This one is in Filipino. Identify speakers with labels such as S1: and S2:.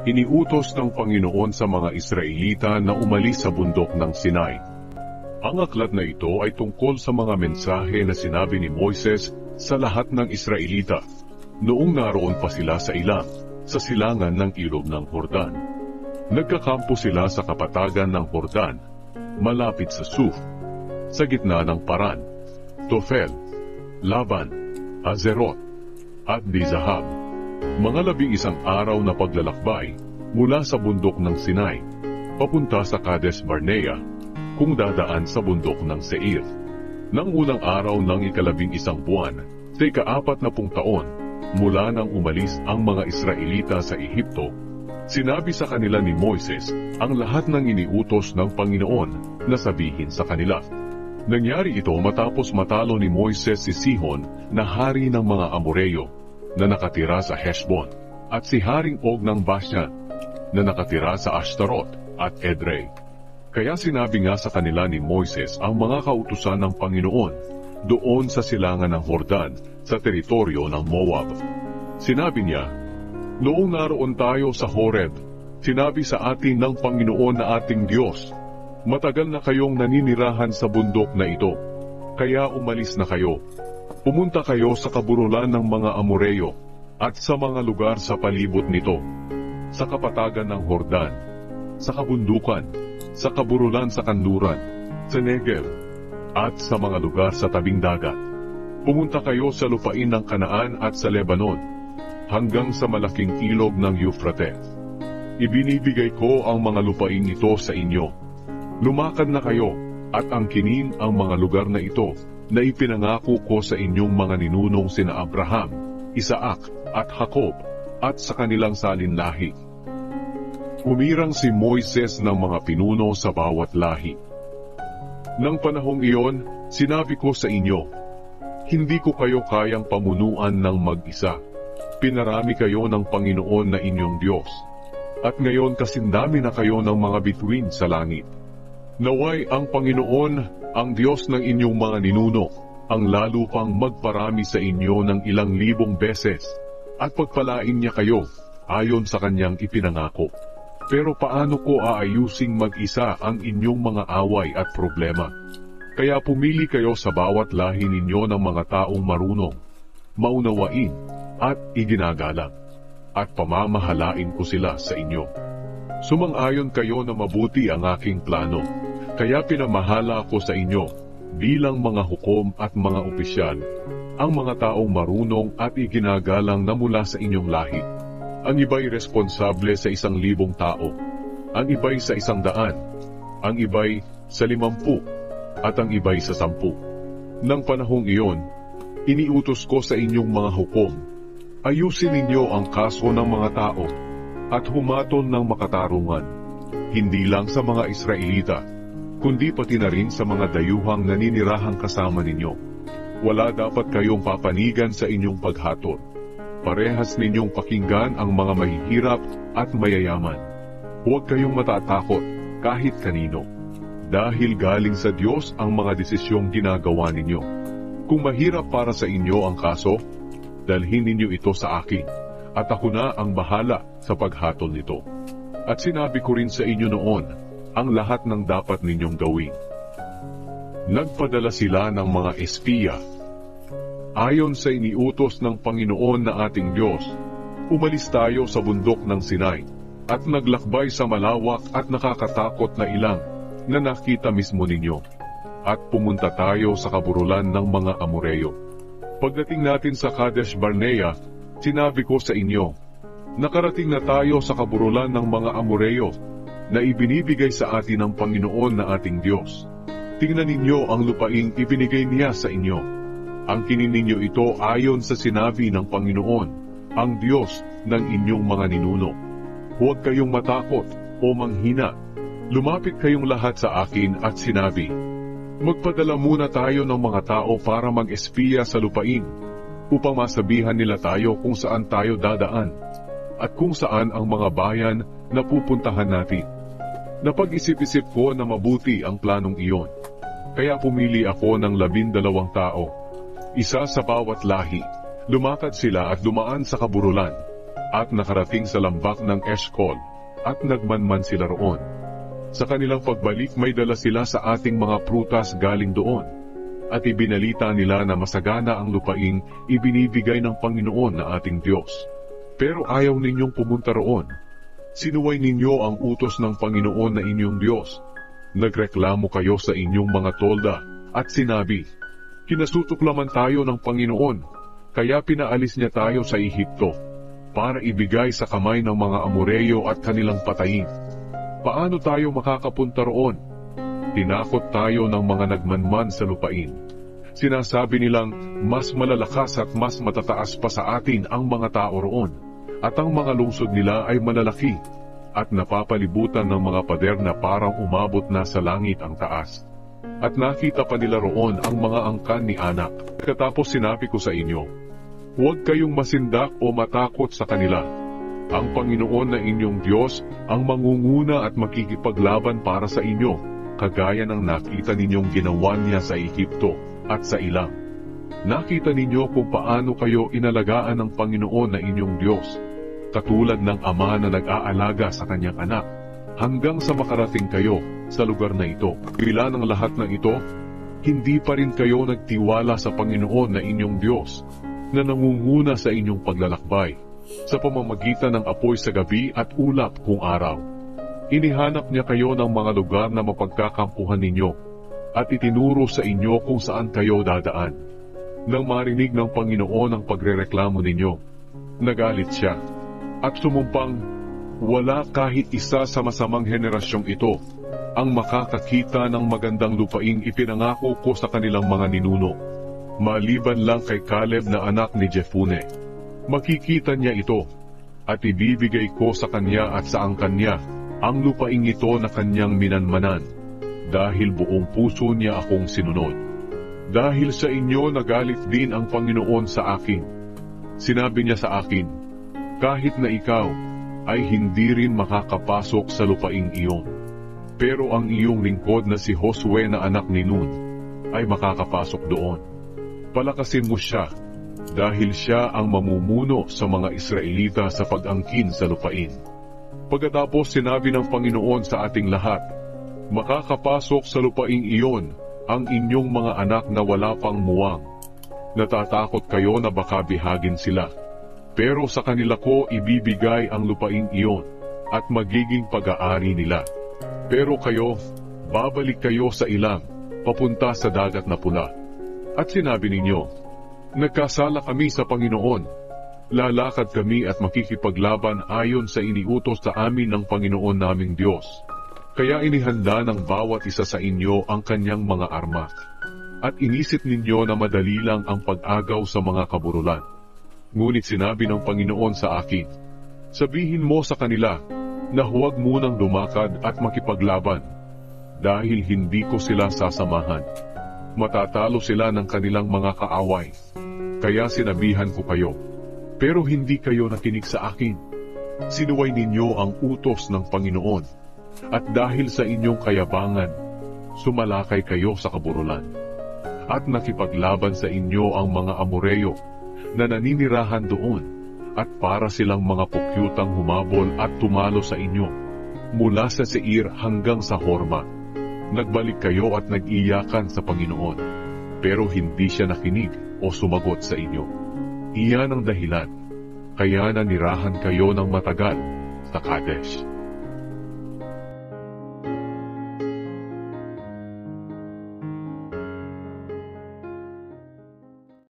S1: Iniutos ng Panginoon sa mga Israelita na umalis sa bundok ng Sinai. Ang aklat na ito ay tungkol sa mga mensahe na sinabi ni Moises sa lahat ng Israelita noong naroon pa sila sa ilang, sa silangan ng ilog ng Jordan. Nagkakampo sila sa kapatagan ng Jordan, malapit sa Suf, sa gitna ng Paran, Tofel, Laban, Azerot, at Dizahab. Mga 11 araw na paglalakbay mula sa bundok ng Sinai, papunta sa Kadesh Barnea, kung dadaan sa bundok ng Seir. Nang unang araw ng 11 buwan, sa 40 taon, mula nang umalis ang mga Israelita sa Ehipto, sinabi sa kanila ni Moises ang lahat ng iniutos ng Panginoon na sabihin sa kanila. Nangyari ito matapos matalo ni Moises si Sihon na hari ng mga Amoreyo na nakatira sa Heshbon, at si Haring Og ng Bashan na nakatira sa Ashtaroth at Edrei. Kaya sinabi nga sa kanila ni Moises ang mga kautusan ng Panginoon doon sa silangan ng Jordan sa teritoryo ng Moab. Sinabi niya, "Noong naroon tayo sa Horeb, sinabi sa atin ng Panginoon na ating Diyos, matagal na kayong naninirahan sa bundok na ito, kaya umalis na kayo. Pumunta kayo sa kaburulan ng mga Amoreyo at sa mga lugar sa palibot nito, sa kapatagan ng Jordan, sa kabundukan, sa kaburulan sa kanluran, sa Negev, at sa mga lugar sa tabing dagat. Pumunta kayo sa lupain ng Kanaan at sa Lebanon, hanggang sa malaking ilog ng Euphrates. Ibinibigay ko ang mga lupain ito sa inyo. Lumakad na kayo at angkinin ang mga lugar na ito na ipinangako ko sa inyong mga ninunong sina Abraham, Isaac at Jacob at sa kanilang salinlahi." Humirang si Moises ng mga pinuno sa bawat lahi. Nang panahong iyon, sinabi ko sa inyo, "Hindi ko kayo kayang pamunuan ng mag-isa. Pinarami kayo ng Panginoon na inyong Diyos. At ngayon kasindami na kayo ng mga bituin sa langit. Naway ang Panginoon, ang Diyos ng inyong mga ninuno, ang lalo pang magparami sa inyo ng ilang libong beses, at pagpalain niya kayo, ayon sa kanyang ipinangako. Pero paano ko aayusing mag-isa ang inyong mga away at problema? Kaya pumili kayo sa bawat lahi ninyo ng mga taong marunong, maunawain, at iginagalang, at pamamahalain ko sila sa inyo. Sumang-ayon kayo na mabuti ang aking plano. Kaya pinamahala ko sa inyo, bilang mga hukom at mga opisyal, ang mga taong marunong at iginagalang na mula sa inyong lahi. Ang iba'y responsable sa 1,000 tao, ang iba'y sa 100, ang iba'y sa 50, at ang iba'y sa 10. Nang panahong iyon, iniutos ko sa inyong mga hukom, ayusin ninyo ang kaso ng mga tao, at humaton ng makatarungan, hindi lang sa mga Israelita, kundi pati na rin sa mga dayuhang naninirahang kasama ninyo. Wala dapat kayong papanigan sa inyong paghatol. Parehas ninyong pakinggan ang mga mahihirap at mayayaman. Huwag kayong matatakot kahit kanino, dahil galing sa Diyos ang mga desisyong ginagawa ninyo. Kung mahirap para sa inyo ang kaso, dalhin ninyo ito sa akin, at ako na ang bahala sa paghatol nito. At sinabi ko rin sa inyo noon, ang lahat ng dapat ninyong gawin. Nagpadala sila ng mga espiya. Ayon sa iniutos ng Panginoon na ating Diyos, umalis tayo sa bundok ng Sinai, at naglakbay sa malawak at nakakatakot na ilang na nakita mismo ninyo, at pumunta tayo sa kaburulan ng mga Amoreyo. Pagdating natin sa Kadesh Barnea, sinabi ko sa inyo, nakarating na tayo sa kaburulan ng mga Amoreyo, na ibinibigay sa atin ng Panginoon na ating Diyos. Tingnan ninyo ang lupaing ibinigay niya sa inyo. Angkinin ninyo ito ayon sa sinabi ng Panginoon, ang Diyos ng inyong mga ninuno. Huwag kayong matakot o manghina. Lumapit kayong lahat sa akin at sinabi, magpadala muna tayo ng mga tao para mag-espiya sa lupain, upang masabihan nila tayo kung saan tayo dadaan, at kung saan ang mga bayan na pupuntahan natin. Napag-isip-isip ko na mabuti ang planong iyon. Kaya pumili ako ng 12 tao, isa sa bawat lahi. Lumakad sila at dumaan sa kaburulan. at nakarating sa lambak ng Eshcol, at nagmanman sila roon. Sa kanilang pagbalik may dala sila sa ating mga prutas galing doon, at ibinalita nila na masagana ang lupaing ibinibigay ng Panginoon na ating Diyos. Pero ayaw ninyong pumunta roon. Sinuway ninyo ang utos ng Panginoon na inyong Diyos. Nagreklamo kayo sa inyong mga tolda, at sinabi, kinasutuklaman tayo ng Panginoon, kaya pinaalis niya tayo sa Ehipto, para ibigay sa kamay ng mga Amoreyo at kanilang patayin. Paano tayo makakapunta roon? Tinakot tayo ng mga nagmanman sa lupain. Sinasabi nilang mas malalakas at mas matataas pa sa atin ang mga tao roon, at ang mga lungsod nila ay malalaki, at napapalibutan ng mga pader na parang umabot na sa langit ang taas. At nakita pa nila roon ang mga angkan ni Anak. Katapos sinabi ko sa inyo, huwag kayong masindak o matakot sa kanila. Ang Panginoon na inyong Diyos ang mangunguna at makikipaglaban para sa inyo, kagaya ng nakita ninyong ginawa niya sa Ehipto at sa ilang. Nakita ninyo kung paano kayo inalagaan ng Panginoon na inyong Diyos, katulad ng ama na nag-aalaga sa kanyang anak, hanggang sa makarating kayo sa lugar na ito. Bila ng lahat ng ito, hindi pa rin kayo nagtiwala sa Panginoon na inyong Diyos, na nangunguna sa inyong paglalakbay, sa pamamagitan ng apoy sa gabi at ulap kung araw. Inihanap niya kayo ng mga lugar na mapagkakampuhan ninyo, at itinuro sa inyo kung saan kayo dadaan. Nang marinig ng Panginoon ang pagrereklamo ninyo, nagalit siya, at sumumpang, wala kahit isa sa masamang henerasyong ito, ang makakakita ng magandang lupaing ipinangako ko sa kanilang mga ninuno, maliban lang kay Caleb na anak ni Jefune. Makikita niya ito, at ibibigay ko sa kanya at sa angkan niya ang lupaing ito na kanyang minanmanan, dahil buong puso niya akong sinunod. Dahil sa inyo nagalit din ang Panginoon sa akin. Sinabi niya sa akin, kahit na ikaw ay hindi rin makakapasok sa lupaing iyon, pero ang iyong lingkod na si Josue na anak ni Nun ay makakapasok doon. Palakasin mo siya, dahil siya ang mamumuno sa mga Israelita sa pag-angkin sa lupain. Pagkatapos sinabi ng Panginoon sa ating lahat, makakapasok sa lupaing iyon ang inyong mga anak na wala pang muwang. Natatakot kayo na baka bihagin sila, pero sa kanila ko ibibigay ang lupaing iyon at magiging pag-aari nila. Pero kayo, babalik kayo sa ilang, papunta sa dagat na pula. At sinabi ninyo, nagkasala kami sa Panginoon, lalakad kami at makikipaglaban ayon sa iniutos sa amin ng Panginoon naming Diyos. Kaya inihanda ng bawat isa sa inyo ang kanyang mga armas. At inisip ninyo na madali lang ang pag-agaw sa mga kaburulan. Ngunit sinabi ng Panginoon sa akin, sabihin mo sa kanila na huwag munang lumakad at makipaglaban, dahil hindi ko sila sasamahan. Matatalo sila ng kanilang mga kaaway. Kaya sinabihan ko kayo, pero hindi kayo nakinig sa akin. Sinuway ninyo ang utos ng Panginoon, at dahil sa inyong kayabangan, sumalakay kayo sa kaburulan. At nakipaglaban sa inyo ang mga Amoreyo na naninirahan doon, at para silang mga pukyutang humabol at tumalo sa inyo, mula sa Seir hanggang sa Horma. Nagbalik kayo at nag-iyakan sa Panginoon, pero hindi siya nakinig o sumagot sa inyo. Iyan ang dahilan, kaya nanirahan kayo ng matagal sa Kadesh.